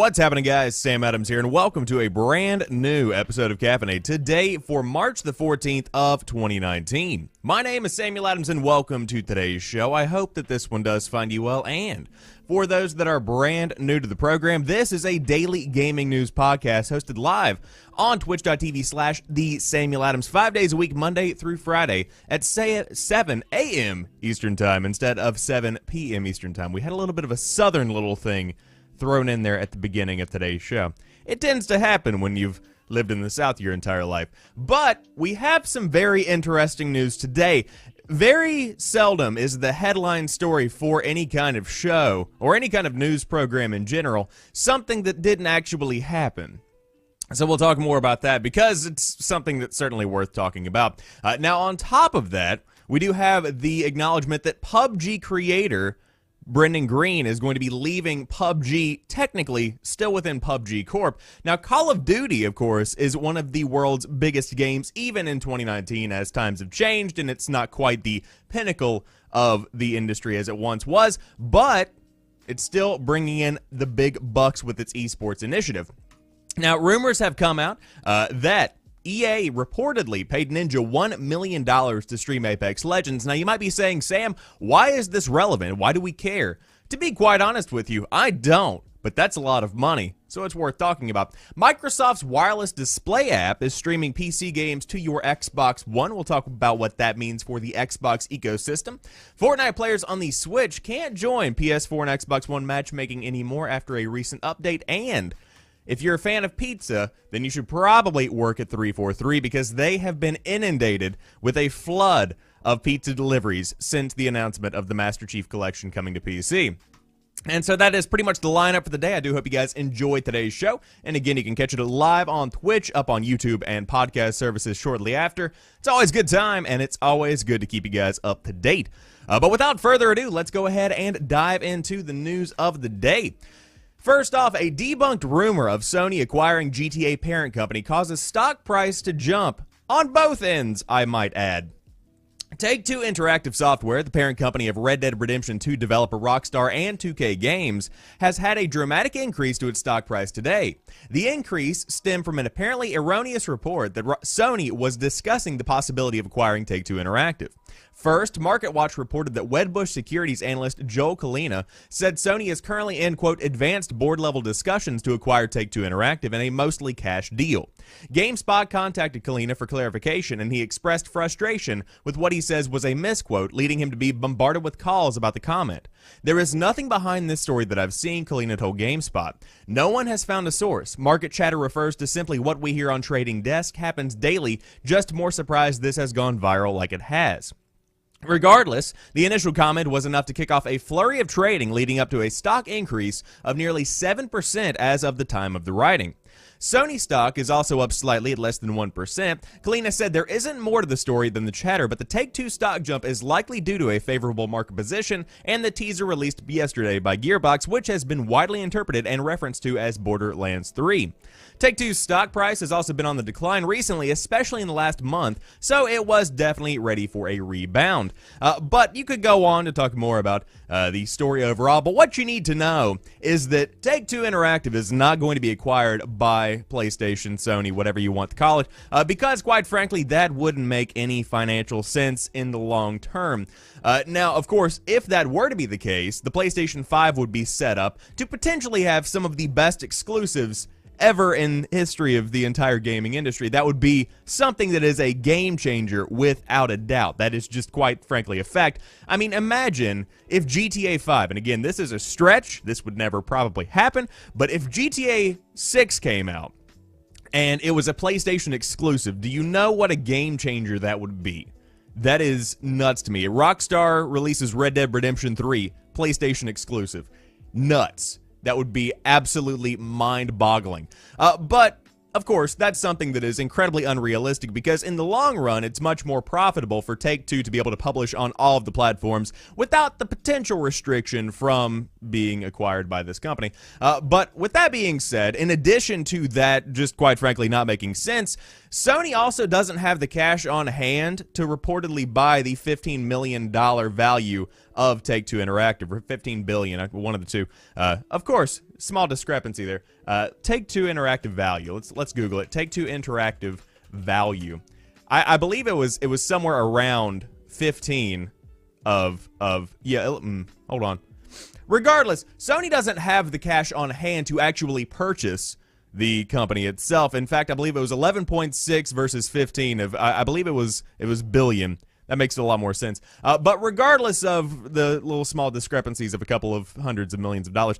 What's happening, guys? Sam Adams here, and welcome to a brand new episode of Caffeinate today for March the 14th of 2019. My name is Samuel Adams, and welcome to today's show. I hope that this one does find you well, and for those that are brand new to the program, this is a daily gaming news podcast hosted live on twitch.tv/the Samuel Adams 5 days a week, Monday through Friday at 7 a.m. Eastern Time instead of 7 p.m. Eastern Time. We had a little bit of a southern little thing thrown in there at the beginning of today's show. It tends to happen when you've lived in the South your entire life. But we have some very interesting news today. Very seldom is the headline story for any kind of show or any kind of news program in general something that didn't actually happen. So we'll talk more about that because it's something that's certainly worth talking about. Now, on top of that, we do have the acknowledgement that PUBG creator Greene is going to be leaving PUBG, technically still within PUBG Corp. Now, Call of Duty, of course, is one of the world's biggest games, even in 2019, as times have changed, and it's not quite the pinnacle of the industry as it once was, but it's still bringing in the big bucks with its esports initiative. Now, rumors have come out that EA reportedly paid Ninja $1 million to stream Apex Legends. Now, you might be saying, Sam, why is this relevant? Why do we care? To be quite honest with you, I don't, but that's a lot of money, so it's worth talking about. Microsoft's wireless display app is streaming PC games to your Xbox One. We'll talk about what that means for the Xbox ecosystem. Fortnite players on the Switch can't join PS4 and Xbox One matchmaking anymore after a recent update, and if you're a fan of pizza, then you should probably work at 343 because they have been inundated with a flood of pizza deliveries since the announcement of the Master Chief Collection coming to PC. And so that is pretty much the lineup for the day. I do hope you guys enjoyed today's show. And again, you can catch it live on Twitch, up on YouTube, and podcast services shortly after. It's always a good time, and it's always good to keep you guys up to date. But without further ado, let's go ahead and dive into the news of the day. First off, a debunked rumor of Sony acquiring GTA parent company causes stock price to jump. On both ends, I might add. Take-Two Interactive Software, the parent company of Red Dead Redemption 2 developer Rockstar and 2K Games, has had a dramatic increase to its stock price today. The increase stemmed from an apparently erroneous report that Sony was discussing the possibility of acquiring Take-Two Interactive. First, MarketWatch reported that Wedbush Securities analyst Joel Kalina said Sony is currently in, quote, advanced board-level discussions to acquire Take-Two Interactive in a mostly cash deal. GameSpot contacted Kalina for clarification, and he expressed frustration with what he says was a misquote, leading him to be bombarded with calls about the comment. There is nothing behind this story that I've seen, Kalina told GameSpot. No one has found a source. Market chatter refers to simply what we hear on Trading Desk happens daily, just more surprised this has gone viral like it has. Regardless, the initial comment was enough to kick off a flurry of trading leading up to a stock increase of nearly 7% as of the time of the writing. Sony stock is also up slightly at less than 1%. Kalina said there isn't more to the story than the chatter, but the Take-Two stock jump is likely due to a favorable market position and the teaser released yesterday by Gearbox, which has been widely interpreted and referenced to as Borderlands 3. Take-Two's stock price has also been on the decline recently, especially in the last month, so it was definitely ready for a rebound. But you could go on to talk more about the story overall, but what you need to know is that Take-Two Interactive is not going to be acquired by PlayStation, Sony, whatever you want to call it, because, quite frankly, that wouldn't make any financial sense in the long term. Now, of course, if that were to be the case, the PlayStation 5 would be set up to potentially have some of the best exclusives ever in history of the entire gaming industry. That would be something that is a game changer without a doubt. That is just quite frankly a fact. I mean, imagine if GTA 5, and again, this is a stretch, this would never probably happen, but if GTA 6 came out and it was a PlayStation exclusive, do you know what a game changer that would be? That is nuts to me. Rockstar releases Red Dead Redemption 3, PlayStation exclusive. Nuts. That would be absolutely mind-boggling. But, of course, that's something that is incredibly unrealistic because in the long run, it's much more profitable for Take-Two to be able to publish on all of the platforms without the potential restriction from being acquired by this company. But with that being said, in addition to that just quite frankly not making sense, Sony also doesn't have the cash on hand to reportedly buy the $15 million value of Take-Two Interactive, or $15 billion, one of the two. Of course, small discrepancy there. Take-Two Interactive value. Let's Google it. Take-Two Interactive value. I believe it was somewhere around 15 of hold on. Regardless, Sony doesn't have the cash on hand to actually purchase the company itself. In fact, I believe it was 11.6 versus 15 of I believe it was billion. That makes a lot more sense. But regardless of the little small discrepancies of a couple of hundreds of millions of dollars,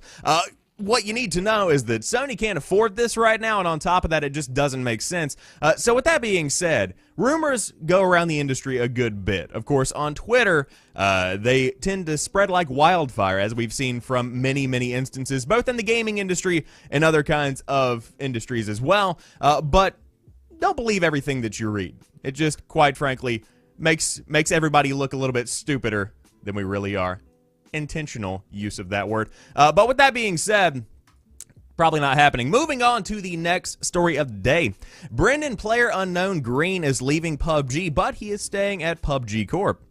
what you need to know is that Sony can't afford this right now, and on top of that, it just doesn't make sense. So with that being said, rumors go around the industry a good bit. Of course, on Twitter, they tend to spread like wildfire, as we've seen from many, many instances, both in the gaming industry and other kinds of industries as well. But don't believe everything that you read. It just, quite frankly, makes everybody look a little bit stupider than we really are. Intentional use of that word. But with that being said, probably not happening. Moving on to the next story of the day. PlayerUnknown Greene is leaving PUBG, but he is staying at PUBG Corp.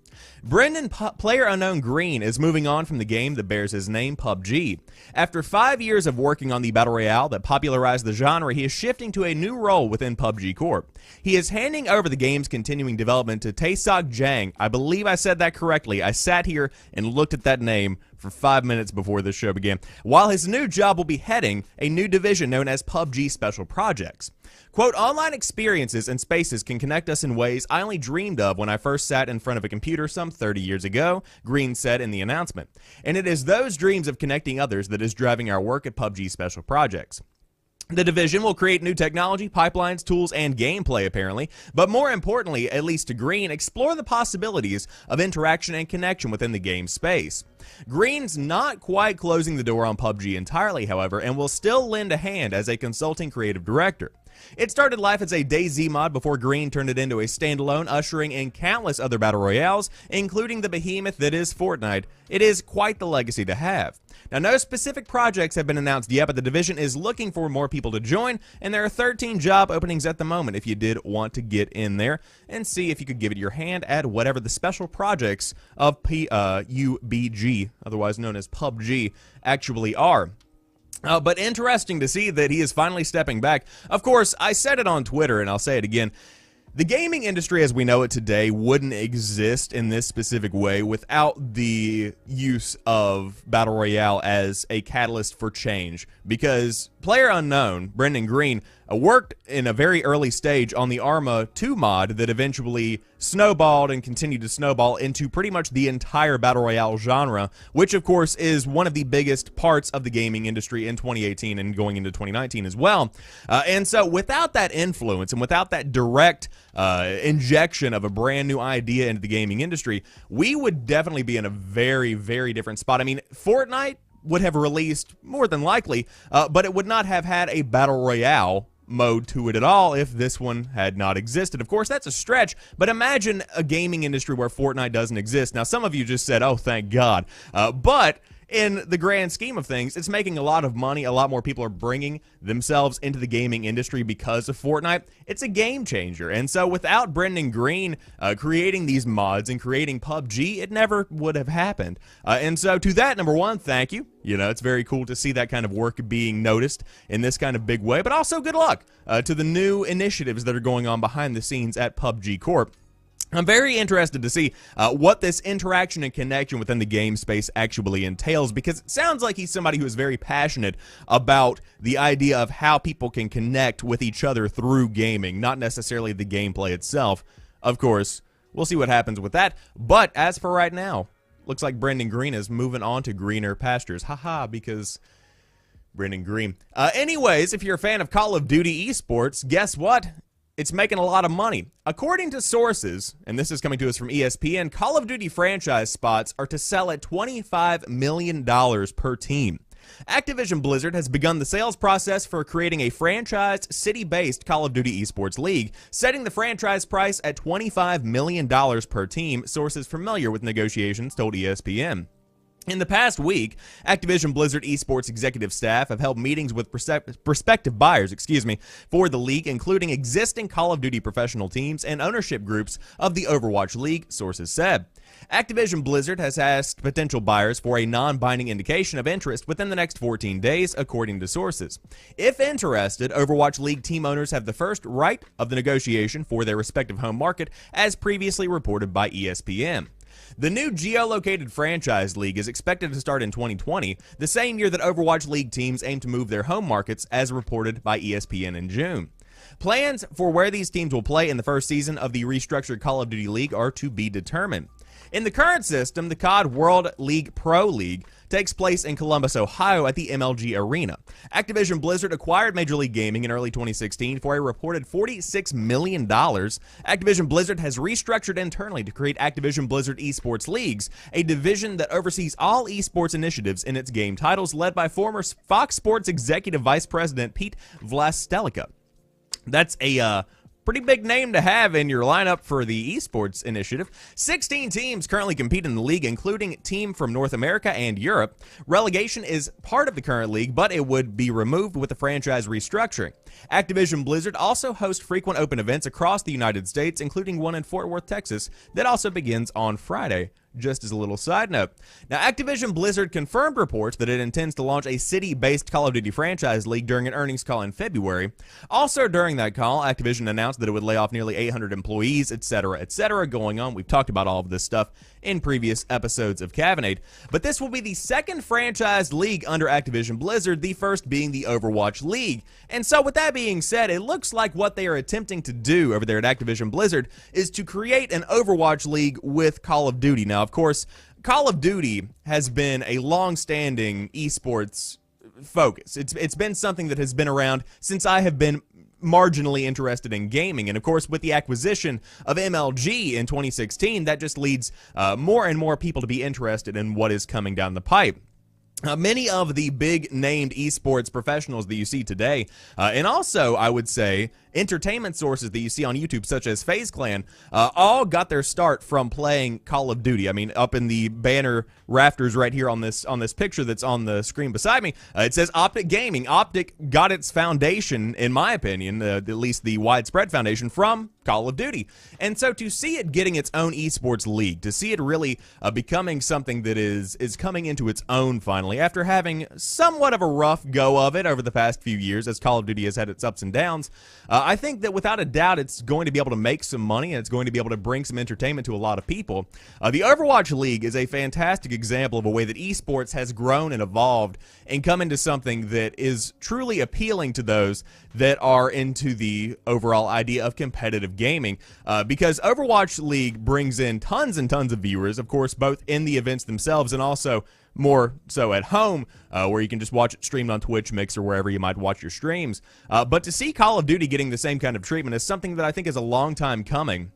PlayerUnknown Greene is moving on from the game that bears his name, PUBG. After 5 years of working on the Battle Royale that popularized the genre, he is shifting to a new role within PUBG Corp. He is handing over the game's continuing development to Taesok Jang. I believe I said that correctly. I sat here and looked at that name for 5 minutes before this show began. While his new job will be heading a new division known as PUBG Special Projects. Quote, online experiences and spaces can connect us in ways I only dreamed of when I first sat in front of a computer some 30 years ago, Greene said in the announcement. And it is those dreams of connecting others that is driving our work at PUBG Special Projects. The division will create new technology, pipelines, tools, and gameplay, apparently, but more importantly, at least to Greene, explore the possibilities of interaction and connection within the game space. Greene's not quite closing the door on PUBG entirely, however, and will still lend a hand as a consulting creative director. It started life as a DayZ mod before Greene turned it into a standalone, ushering in countless other battle royales, including the behemoth that is Fortnite. It is quite the legacy to have. Now, no specific projects have been announced yet, but the division is looking for more people to join, and there are 13 job openings at the moment if you did want to get in there and see if you could give it your hand at whatever the special projects of PUBG, otherwise known as PUBG, actually are. But interesting to see that he is finally stepping back. Of course, I said it on Twitter, and I'll say it again. The gaming industry as we know it today wouldn't exist in this specific way without the use of Battle Royale as a catalyst for change. Because PlayerUnknown, Brendan Greene, worked in a very early stage on the ARMA 2 mod that eventually snowballed and continued to snowball into pretty much the entire Battle Royale genre, which of course is one of the biggest parts of the gaming industry in 2018 and going into 2019 as well. And so without that influence and without that direct injection of a brand new idea into the gaming industry, we would definitely be in a very, very different spot. I mean, Fortnite would have released more than likely, but it would not have had a Battle Royale mode to it at all if this one had not existed. Of course, that's a stretch, but imagine a gaming industry where Fortnite doesn't exist. Now, some of you just said, oh, thank God, but in the grand scheme of things, it's making a lot of money. A lot more people are bringing themselves into the gaming industry because of Fortnite. It's a game changer. And so without Brendan Greene creating these mods and creating PUBG, it never would have happened. And so to that, number one, thank you. You know, it's very cool to see that kind of work being noticed in this kind of big way. But also good luck to the new initiatives that are going on behind the scenes at PUBG Corp. I'm very interested to see what this interaction and connection within the game space actually entails, because it sounds like he's somebody who is very passionate about the idea of how people can connect with each other through gaming, not necessarily the gameplay itself. Of course, we'll see what happens with that, but as for right now, looks like Brendan Greene is moving on to greener pastures. Haha, because Brendan Greene. Anyways, if you're a fan of Call of Duty esports, guess what? It's making a lot of money. According to sources, and this is coming to us from ESPN, Call of Duty franchise spots are to sell at $25 million per team. Activision Blizzard has begun the sales process for creating a franchised, city-based Call of Duty esports league, setting the franchise price at $25 million per team, sources familiar with negotiations told ESPN. In the past week, Activision Blizzard esports executive staff have held meetings with prospective buyers, for the league, including existing Call of Duty professional teams and ownership groups of the Overwatch League, sources said. Activision Blizzard has asked potential buyers for a non-binding indication of interest within the next 14 days, according to sources. If interested, Overwatch League team owners have the first right of the negotiation for their respective home market, as previously reported by ESPN. The new geolocated franchise league is expected to start in 2020, the same year that Overwatch League teams aim to move their home markets, as reported by ESPN in June. Plans for where these teams will play in the first season of the restructured Call of Duty League are to be determined. In the current system, the COD World League Pro League takes place in Columbus, Ohio at the MLG Arena. Activision Blizzard acquired Major League Gaming in early 2016 for a reported $46 million. Activision Blizzard has restructured internally to create Activision Blizzard Esports Leagues, a division that oversees all esports initiatives in its game titles, led by former Fox Sports Executive Vice President Pete Vlastelica. That's a pretty big name to have in your lineup for the esports initiative. 16 teams currently compete in the league, including a team from North America and Europe. Relegation is part of the current league, but it would be removed with the franchise restructuring. Activision Blizzard also hosts frequent open events across the United States, including one in Fort Worth, Texas, that also begins on Friday. Just as a little side note. Now, Activision Blizzard confirmed reports that it intends to launch a city-based Call of Duty franchise league during an earnings call in February. Also during that call, Activision announced that it would lay off nearly 800 employees, etc., going on. We've talked about all of this stuff in previous episodes of Caffeinate. But this will be the second franchise league under Activision Blizzard, the first being the Overwatch League. And so with that being said, it looks like what they are attempting to do over there at Activision Blizzard is to create an Overwatch League with Call of Duty. Now, of course, Call of Duty has been a long-standing esports focus. It's been something that has been around since I have been marginally interested in gaming. And of course, with the acquisition of MLG in 2016, that just leads more and more people to be interested in what is coming down the pipe. Many of the big named esports professionals that you see today, and also I would say entertainment sources that you see on YouTube, such as FaZe Clan, all got their start from playing Call of Duty. I mean, up in the banner rafters right here on this picture that's on the screen beside me, it says Optic Gaming. Optic got its foundation, in my opinion, at least the widespread foundation, from Call of Duty. And so to see it getting its own esports league, to see it really becoming something that is coming into its own finally, after having somewhat of a rough go of it over the past few years as Call of Duty has had its ups and downs, I think that without a doubt it's going to be able to make some money and it's going to be able to bring some entertainment to a lot of people. The Overwatch League is a fantastic example of a way that esports has grown and evolved and come into something that is truly appealing to those that are into the overall idea of competitive gaming, because Overwatch League brings in tons and tons of viewers, of course, both in the events themselves and also more so at home, where you can just watch it streamed on Twitch, Mix, or wherever you might watch your streams. But to see Call of Duty getting the same kind of treatment is something that I think is a long time coming.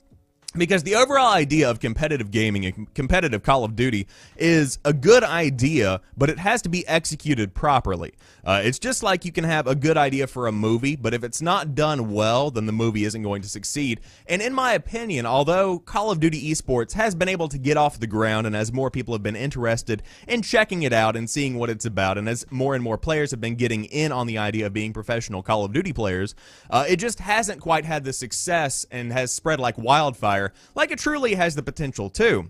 Because the overall idea of competitive gaming and competitive Call of Duty is a good idea, but it has to be executed properly. It's just like you can have a good idea for a movie, but if it's not done well, then the movie isn't going to succeed. And in my opinion, although Call of Duty esports has been able to get off the ground, and as more people have been interested in checking it out and seeing what it's about, and as more and more players have been getting in on the idea of being professional Call of Duty players, it just hasn't quite had the success and has spread like wildfire like it truly has the potential to.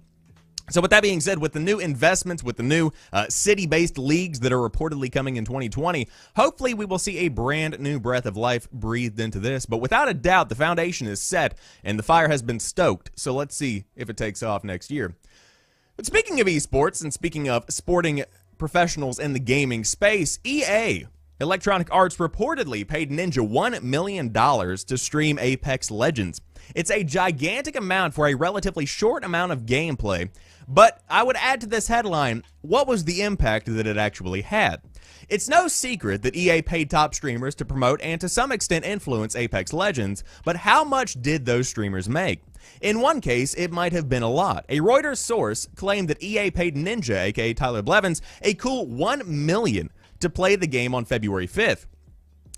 So with that being said, with the new investments, with the new city-based leagues that are reportedly coming in 2020, hopefully we will see a brand new breath of life breathed into this. But without a doubt, the foundation is set and the fire has been stoked. So let's see if it takes off next year. But speaking of esports and speaking of sporting professionals in the gaming space, EA Electronic Arts reportedly paid Ninja $1 million to stream Apex Legends. It's a gigantic amount for a relatively short amount of gameplay, but I would add to this headline, what was the impact that it actually had? It's no secret that EA paid top streamers to promote and to some extent influence Apex Legends, but how much did those streamers make? In one case, it might have been a lot. A Reuters source claimed that EA paid Ninja, aka Tyler Blevins, a cool $1 million to play the game on February 5th.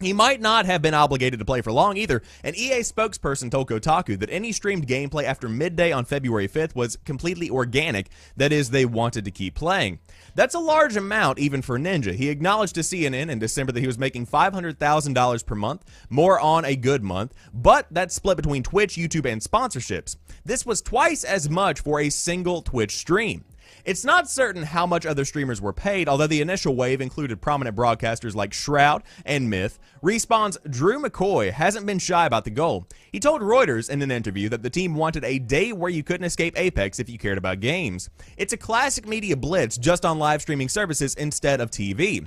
He might not have been obligated to play for long either. An EA spokesperson told Kotaku that any streamed gameplay after midday on February 5th was completely organic, that is, they wanted to keep playing. That's a large amount even for Ninja. He acknowledged to CNN in December that he was making $500,000 per month, more on a good month, but that's split between Twitch, YouTube, and sponsorships. This was twice as much for a single Twitch stream. It's not certain how much other streamers were paid, although the initial wave included prominent broadcasters like Shroud and Myth. Respawn's Drew McCoy hasn't been shy about the goal. He told Reuters in an interview that the team wanted a day where you couldn't escape Apex if you cared about games. It's a classic media blitz just on live streaming services instead of TV.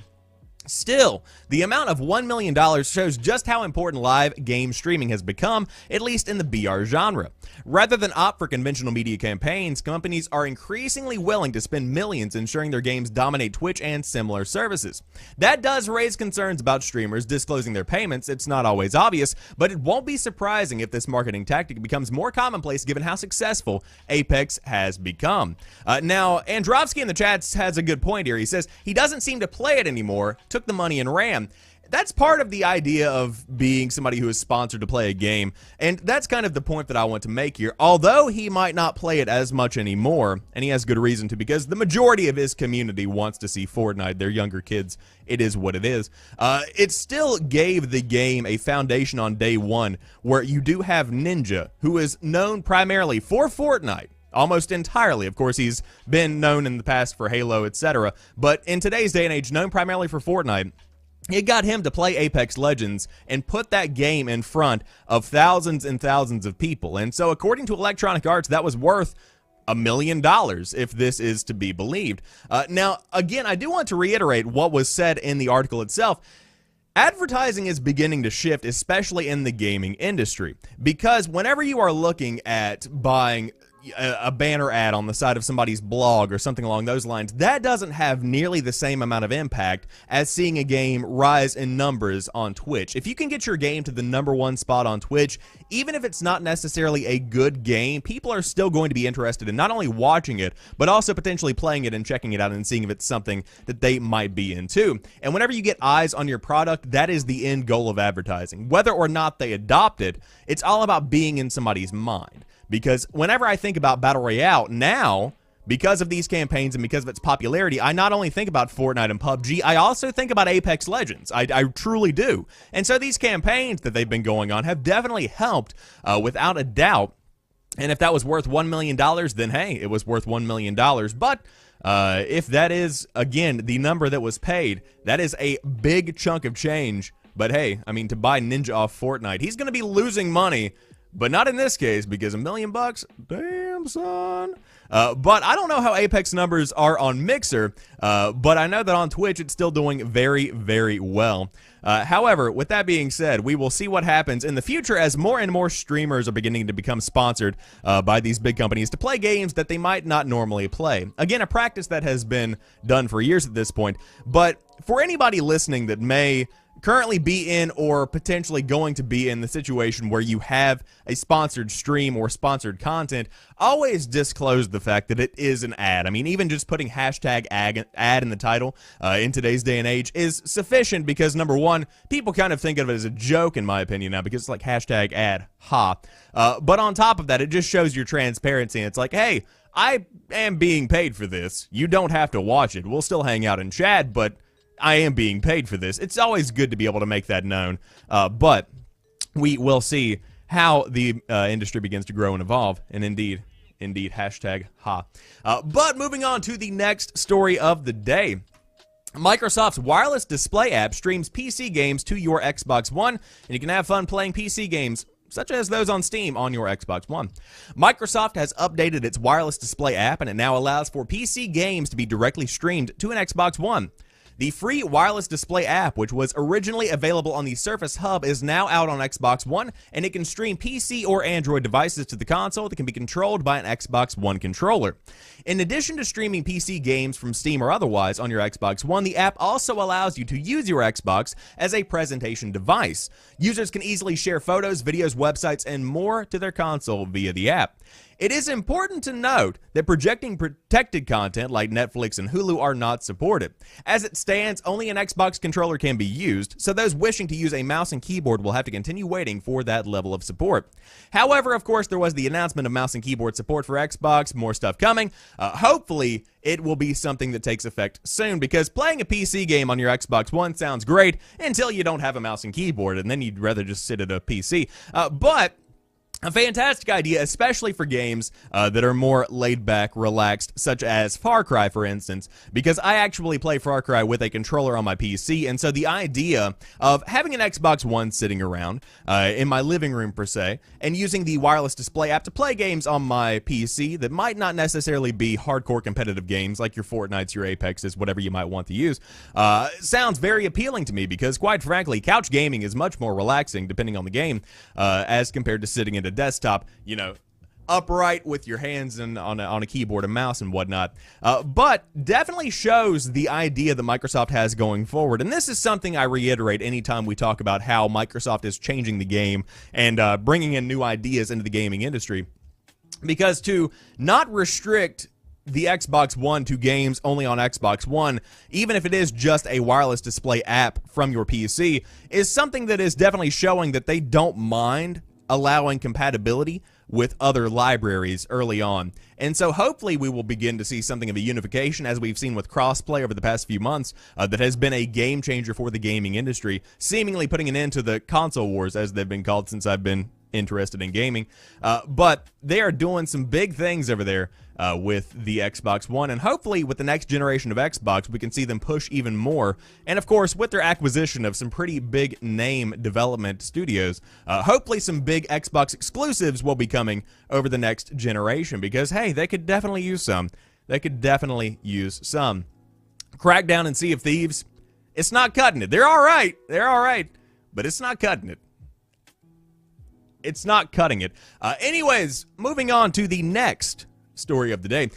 Still, the amount of $1 million shows just how important live game streaming has become, at least in the BR genre. Rather than opt for conventional media campaigns, companies are increasingly willing to spend millions ensuring their games dominate Twitch and similar services. That does raise concerns about streamers disclosing their payments. It's not always obvious, but it won't be surprising if this marketing tactic becomes more commonplace given how successful Apex has become. Now, Androvsky in the chats has a good point here. He says he doesn't seem to play it anymore, took the money and ran. That's part of the idea of being somebody who is sponsored to play a game, and that's kind of the point that I want to make here. Although he might not play it as much anymore, and he has good reason to, because the majority of his community wants to see Fortnite. They're younger kids. It is what it is. It still gave the game a foundation on day one, where you do have Ninja, who is known primarily for Fortnite. Almost entirely. Of course, he's been known in the past for Halo, etc. But in today's day and age, known primarily for Fortnite, it got him to play Apex Legends and put that game in front of thousands and thousands of people. And so, according to Electronic Arts, that was worth $1 million, if this is to be believed. Now, again, I do want to reiterate what was said in the article itself. Advertising is beginning to shift, especially in the gaming industry, because whenever you are looking at buying a banner ad on the side of somebody's blog or something along those lines, that doesn't have nearly the same amount of impact as seeing a game rise in numbers on Twitch. If you can get your game to the #1 spot on Twitch, even if it's not necessarily a good game, people are still going to be interested in not only watching it, but also potentially playing it and checking it out and seeing if it's something that they might be into. And whenever you get eyes on your product, that is the end goal of advertising. Whether or not they adopt it, it's all about being in somebody's mind. Because whenever I think about Battle Royale now, because of these campaigns and because of its popularity, I not only think about Fortnite and PUBG, I also think about Apex Legends. I truly do. And so these campaigns that they've been going on have definitely helped, without a doubt. And if that was worth $1 million, then hey, it was worth $1 million. But if that is, again, the number that was paid, that is a big chunk of change. But hey, I mean, to buy Ninja off Fortnite, he's going to be losing money. But not in this case, because $1 million, damn son. But I don't know how Apex numbers are on Mixer, but I know that on Twitch it's still doing very, very well. However, with that being said, we will see what happens in the future as more and more streamers are beginning to become sponsored by these big companies to play games that they might not normally play. Again, a practice that has been done for years at this point. But for anybody listening that may currently be in or potentially going to be in the situation where you have a sponsored stream or sponsored content, always disclose the fact that it is an ad. I mean, even just putting hashtag ad in the title in today's day and age is sufficient because, number one, people kind of think of it as a joke, in my opinion, now, because it's like hashtag ad, ha. But on top of that, it just shows your transparency, and it's like, hey, I am being paid for this. You don't have to watch it. We'll still hang out and chat, but I am being paid for this. It's always good to be able to make that known, but we will see how the industry begins to grow and evolve, and indeed, hashtag ha. But moving on to the next story of the day. Microsoft's wireless display app streams PC games to your Xbox One, and you can have fun playing PC games such as those on Steam on your Xbox One. Microsoft has updated its wireless display app, and it now allows for PC games to be directly streamed to an Xbox One. The free wireless display app, which was originally available on the Surface Hub, is now out on Xbox One, and it can stream PC or Android devices to the console that can be controlled by an Xbox One controller. In addition to streaming PC games from Steam or otherwise on your Xbox One, the app also allows you to use your Xbox as a presentation device. Users can easily share photos, videos, websites, and more to their console via the app. It is important to note that projecting protected content like Netflix and Hulu are not supported. As it stands, only an Xbox controller can be used, so those wishing to use a mouse and keyboard will have to continue waiting for that level of support. However, of course, there was the announcement of mouse and keyboard support for Xbox, more stuff coming. Hopefully, it will be something that takes effect soon, because playing a PC game on your Xbox One sounds great until you don't have a mouse and keyboard, and then you'd rather just sit at a PC. But a fantastic idea, especially for games that are more laid-back, relaxed, such as Far Cry, for instance, because I actually play Far Cry with a controller on my PC, and so the idea of having an Xbox One sitting around in my living room, per se, and using the wireless display app to play games on my PC that might not necessarily be hardcore competitive games, like your Fortnites, your Apexes, whatever you might want to use, sounds very appealing to me, because, quite frankly, couch gaming is much more relaxing, depending on the game, as compared to sitting at a desktop, you know, upright with your hands and on a keyboard and mouse and whatnot. But definitely shows the idea that Microsoft has going forward. And this is something I reiterate anytime we talk about how Microsoft is changing the game and bringing in new ideas into the gaming industry. Because to not restrict the Xbox One to games only on Xbox One, even if it is just a wireless display app from your PC, is something that is definitely showing that they don't mind allowing compatibility with other libraries early on. And so hopefully we will begin to see something of a unification, as we've seen with crossplay over the past few months, that has been a game changer for the gaming industry, seemingly putting an end to the console wars, as they've been called since I've been interested in gaming. But they are doing some big things over there with the Xbox One, and hopefully with the next generation of Xbox we can see them push even more. And of course, with their acquisition of some pretty big name development studios, hopefully some big Xbox exclusives will be coming over the next generation, because hey, they could definitely use some. They could definitely use some. Crackdown and Sea of Thieves, it's not cutting it. They're alright, but it's not cutting it. It's not cutting it. Anyways, moving on to the next story of the day.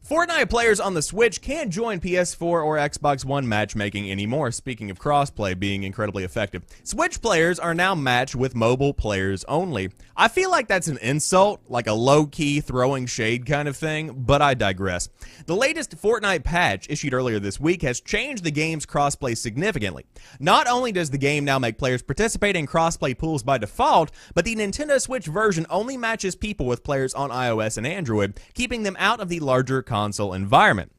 Fortnite players on the Switch can't join PS4 or Xbox One matchmaking anymore, speaking of crossplay being incredibly effective. Switch players are now matched with mobile players only. I feel like that's an insult, like a low-key throwing shade kind of thing, but I digress. The latest Fortnite patch, issued earlier this week, has changed the game's crossplay significantly. Not only does the game now make players participate in crossplay pools by default, but the Nintendo Switch version only matches people with players on iOS and Android, keeping them out of the larger console environment.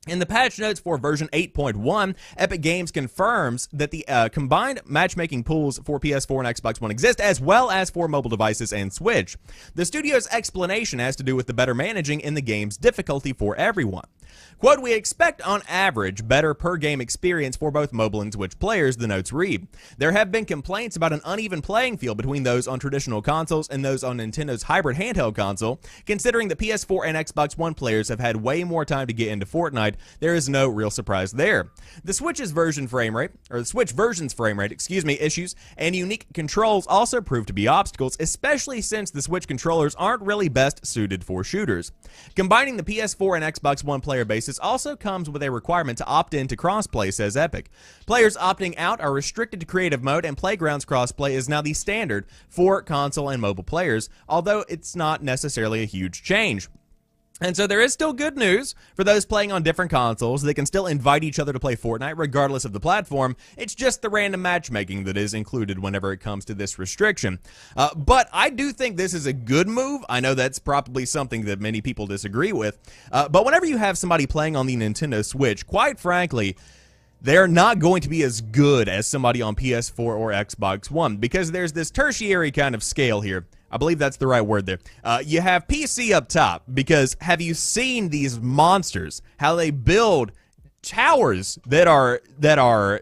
In the patch notes for version 8.1, Epic Games confirms that the combined matchmaking pools for PS4 and Xbox One exist, as well as for mobile devices and Switch. The studio's explanation has to do with the better managing in the game's difficulty for everyone. Quote, "We expect on average better per-game experience for both mobile and Switch players," the notes read. "There have been complaints about an uneven playing field between those on traditional consoles and those on Nintendo's hybrid handheld console. Considering that PS4 and Xbox One players have had way more time to get into Fortnite, there is no real surprise there. The Switch version's frame rate, issues and unique controls also prove to be obstacles, especially since the Switch controllers aren't really best suited for shooters. Combining the PS4 and Xbox One player bases also comes with a requirement to opt in to crossplay," says Epic. "Players opting out are restricted to creative mode, and Playgrounds crossplay is now the standard for console and mobile players, although it's not necessarily a huge change." And so there is still good news for those playing on different consoles. They can still invite each other to play Fortnite regardless of the platform. It's just the random matchmaking that is included whenever it comes to this restriction. But I do think this is a good move. I know that's probably something that many people disagree with. But whenever you have somebody playing on the Nintendo Switch, quite frankly, they're not going to be as good as somebody on PS4 or Xbox One, because there's this tertiary kind of scale here. I believe that's the right word there. You have PC up top, because have you seen these monsters? How they build towers that are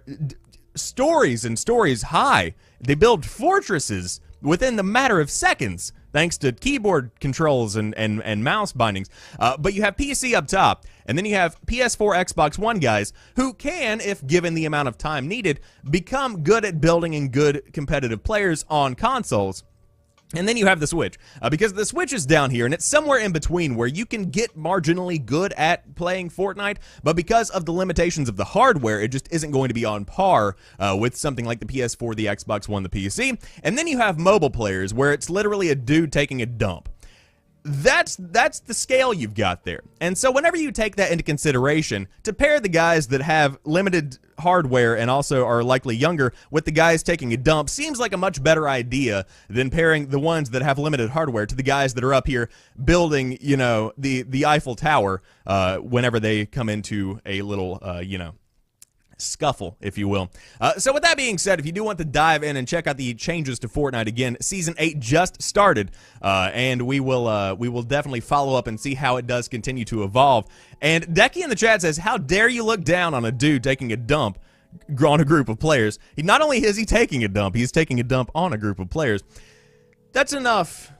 stories and stories high. They build fortresses within the matter of seconds, thanks to keyboard controls and mouse bindings. But you have PC up top, and then you have PS4, Xbox One guys who can, if given the amount of time needed, become good at building and good competitive players on consoles. And then you have the Switch, because the Switch is down here, and it's somewhere in between where you can get marginally good at playing Fortnite, but because of the limitations of the hardware, it just isn't going to be on par with something like the PS4, the Xbox One, the PC. And then you have mobile players, where it's literally a dude taking a dump. that's the scale you've got there. And so whenever you take that into consideration, to pair the guys that have limited hardware and also are likely younger with the guys taking a dump seems like a much better idea than pairing the ones that have limited hardware to the guys that are up here building, you know, the Eiffel Tower whenever they come into a little, you know, scuffle, if you will. So with that being said, if you do want to dive in and check out the changes to Fortnite again, Season 8 just started, and we will definitely follow up and see how it does continue to evolve. And Decky in the chat says, how dare you look down on a dude taking a dump on a group of players? Not only is he taking a dump, he's taking a dump on a group of players. That's enough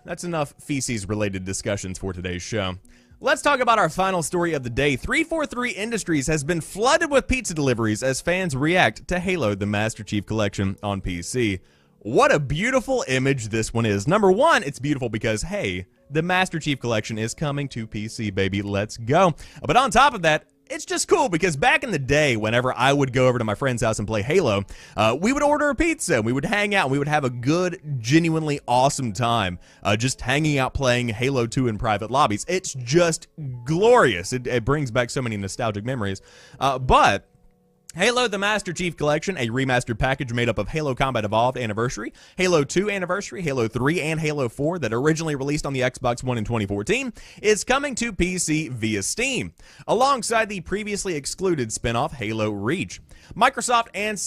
feces-related discussions for today's show. Let's talk about our final story of the day. 343 Industries has been flooded with pizza deliveries as fans react to Halo the Master Chief Collection on PC. What a beautiful image this one is. Number one, it's beautiful because, hey, the Master Chief Collection is coming to PC, baby. Let's go. But on top of that, it's just cool because back in the day, whenever I would go over to my friend's house and play Halo, we would order a pizza, we would hang out, and we would have a good, genuinely awesome time just hanging out playing Halo 2 in private lobbies. It's just glorious. It brings back so many nostalgic memories. But Halo the Master Chief Collection, a remastered package made up of Halo Combat Evolved Anniversary, Halo 2 Anniversary, Halo 3, and Halo 4 that originally released on the Xbox One in 2014, is coming to PC via Steam, alongside the previously excluded spin-off Halo Reach. Microsoft and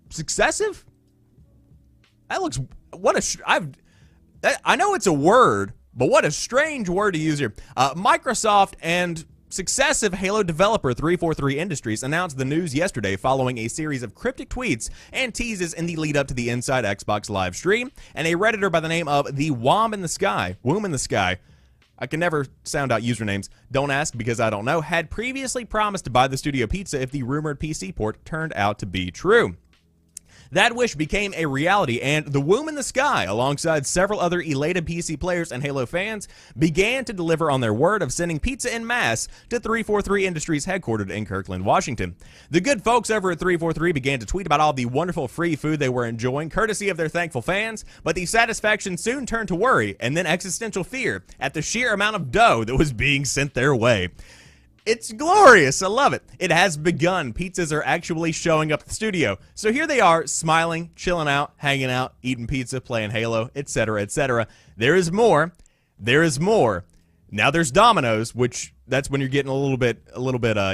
Successive? That looks... I know it's a word, but what a strange word to use here. Microsoft and Successive Halo developer 343 Industries announced the news yesterday following a series of cryptic tweets and teases in the lead up to the Inside Xbox live stream, and a Redditor by the name of the Womb in the Sky, I can never sound out usernames, don't ask because I don't know, had previously promised to buy the studio pizza if the rumored PC port turned out to be true. That wish became a reality, and the Womb in the Sky, alongside several other elated PC players and Halo fans, began to deliver on their word of sending pizza en masse to 343 Industries headquartered in Kirkland, Washington. The good folks over at 343 began to tweet about all the wonderful free food they were enjoying, courtesy of their thankful fans, but the satisfaction soon turned to worry and then existential fear at the sheer amount of dough that was being sent their way. It's glorious. I love it. It has begun. Pizzas are actually showing up at the studio. So here they are, smiling, chilling out, hanging out, eating pizza, playing Halo, etc., etc. There is more. There is more. Now there's Domino's, which that's when you're getting a little bit,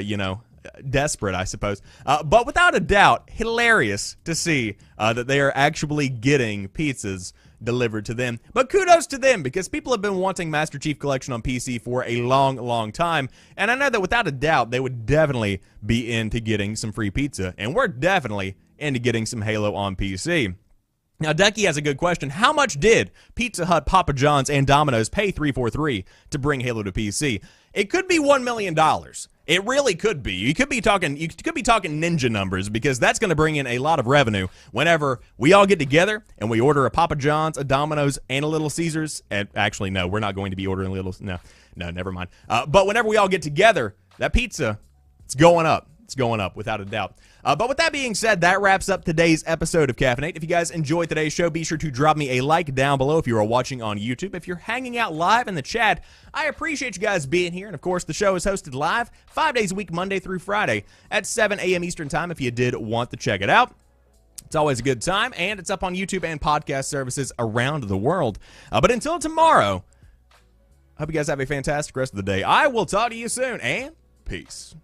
you know, desperate, I suppose. But without a doubt, hilarious to see that they are actually getting pizzas delivered to them. But kudos to them, because people have been wanting Master Chief Collection on PC for a long, long time, and I know that without a doubt they would definitely be into getting some free pizza, and we're definitely into getting some Halo on PC. Now, Decky has a good question. How much did Pizza Hut, Papa John's, and Domino's pay 343 to bring Halo to PC? It could be $1 million. It really could be. You could be talking ninja numbers, because that's going to bring in a lot of revenue whenever we all get together and we order a Papa John's, a Domino's, and a Little Caesars. And actually, no, we're not going to be ordering no, never mind. But whenever we all get together, that pizza, it's going up. It's going up, without a doubt. But with that being said, that wraps up today's episode of Caffeinate. If you guys enjoyed today's show, be sure to drop me a like down below if you are watching on YouTube. If you're hanging out live in the chat, I appreciate you guys being here. And, of course, the show is hosted live 5 days a week, Monday through Friday at 7 a.m. Eastern Time if you did want to check it out. It's always a good time, and it's up on YouTube and podcast services around the world. But until tomorrow, I hope you guys have a fantastic rest of the day. I will talk to you soon, and peace.